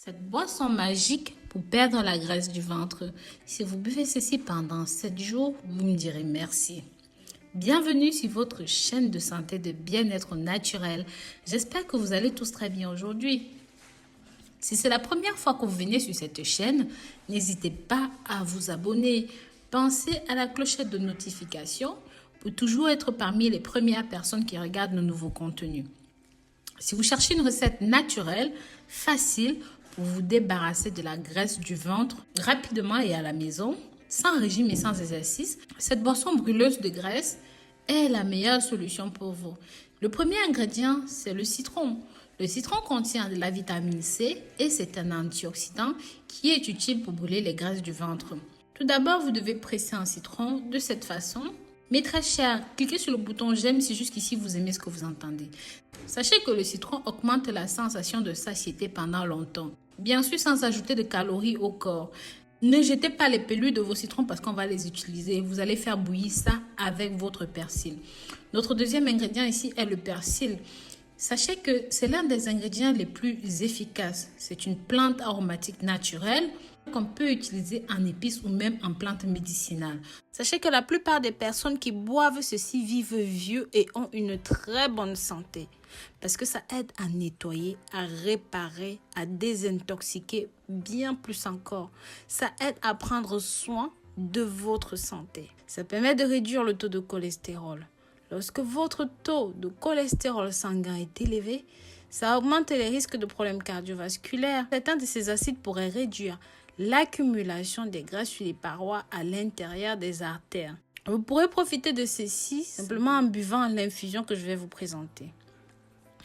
Cette boisson magique pour perdre la graisse du ventre, si vous buvez ceci pendant 7 jours, vous me direz merci. Bienvenue sur votre chaîne de santé de bien-être naturel. J'espère que vous allez tous très bien aujourd'hui. Si c'est la première fois que vous venez sur cette chaîne, n'hésitez pas à vous abonner. Pensez à la clochette de notification pour toujours être parmi les premières personnes qui regardent nos nouveaux contenus. Si vous cherchez une recette naturelle, facile, pour vous débarrasser de la graisse du ventre rapidement et à la maison, sans régime et sans exercice, cette boisson brûleuse de graisse est la meilleure solution pour vous. Le premier ingrédient, c'est le citron. Le citron contient de la vitamine C et c'est un antioxydant qui est utile pour brûler les graisses du ventre. Tout d'abord, vous devez presser un citron de cette façon. Mais très cher, cliquez sur le bouton j'aime si jusqu'ici vous aimez ce que vous entendez. Sachez que le citron augmente la sensation de satiété pendant longtemps. Bien sûr, sans ajouter de calories au corps. Ne jetez pas les pelures de vos citrons parce qu'on va les utiliser. Vous allez faire bouillir ça avec votre persil. Notre deuxième ingrédient ici est le persil. Sachez que c'est l'un des ingrédients les plus efficaces. C'est une plante aromatique naturelle qu'on peut utiliser en épices ou même en plante médicinale. Sachez que la plupart des personnes qui boivent ceci vivent vieux et ont une très bonne santé parce que ça aide à nettoyer, à réparer, à désintoxiquer, bien plus encore. Ça aide à prendre soin de votre santé. Ça permet de réduire le taux de cholestérol. Lorsque votre taux de cholestérol sanguin est élevé, ça augmente les risques de problèmes cardiovasculaires. Certains de ces acides pourraient réduire l'accumulation des graisses sur les parois à l'intérieur des artères. Vous pourrez profiter de ceci simplement en buvant l'infusion que je vais vous présenter.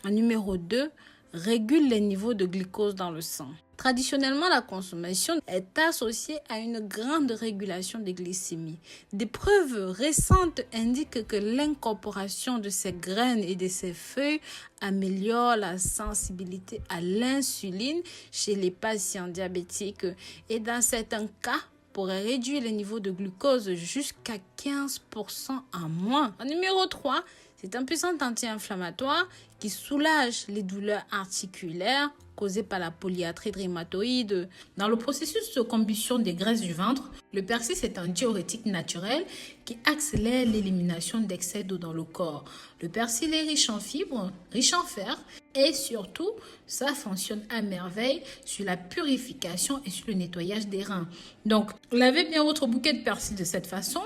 En numéro 2, régule les niveaux de glucose dans le sang. Traditionnellement, la consommation est associée à une grande régulation des glycémies. Des preuves récentes indiquent que l'incorporation de ces graines et de ces feuilles améliore la sensibilité à l'insuline chez les patients diabétiques et dans certains cas, pourrait réduire les niveaux de glucose jusqu'à 15% en moins. En numéro 3, c'est un puissant anti-inflammatoire qui soulage les douleurs articulaires causées par la polyarthrite rhumatoïde. Dans le processus de combustion des graisses du ventre, le persil est un diurétique naturel qui accélère l'élimination d'excès d'eau dans le corps. Le persil est riche en fibres, riche en fer et surtout, ça fonctionne à merveille sur la purification et sur le nettoyage des reins. Donc, lavez bien votre bouquet de persil de cette façon.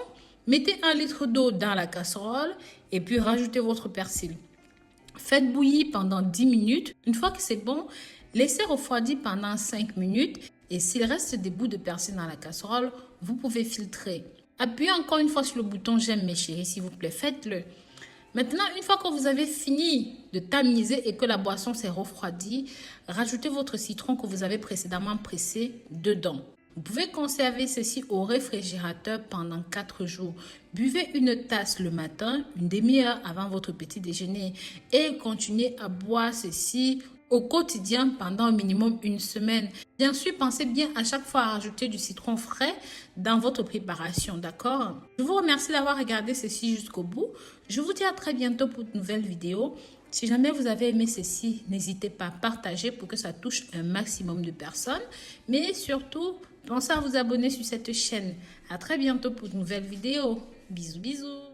Mettez 1 litre d'eau dans la casserole et puis rajoutez votre persil. Faites bouillir pendant 10 minutes. Une fois que c'est bon, laissez refroidir pendant 5 minutes. Et s'il reste des bouts de persil dans la casserole, vous pouvez filtrer. Appuyez encore une fois sur le bouton j'aime mes chéris, s'il vous plaît, faites-le. Maintenant, une fois que vous avez fini de tamiser et que la boisson s'est refroidie, rajoutez votre citron que vous avez précédemment pressé dedans. Vous pouvez conserver ceci au réfrigérateur pendant 4 jours. Buvez une tasse le matin, une demi-heure avant votre petit déjeuner et continuez à boire ceci au quotidien pendant au minimum 1 semaine. Bien sûr, pensez bien à chaque fois à rajouter du citron frais dans votre préparation, d'accord? Je vous remercie d'avoir regardé ceci jusqu'au bout. Je vous dis à très bientôt pour de nouvelles vidéos. Si jamais vous avez aimé ceci, n'hésitez pas à partager pour que ça touche un maximum de personnes. Mais surtout, pensez à vous abonner sur cette chaîne. À très bientôt pour de nouvelles vidéos. Bisous, bisous.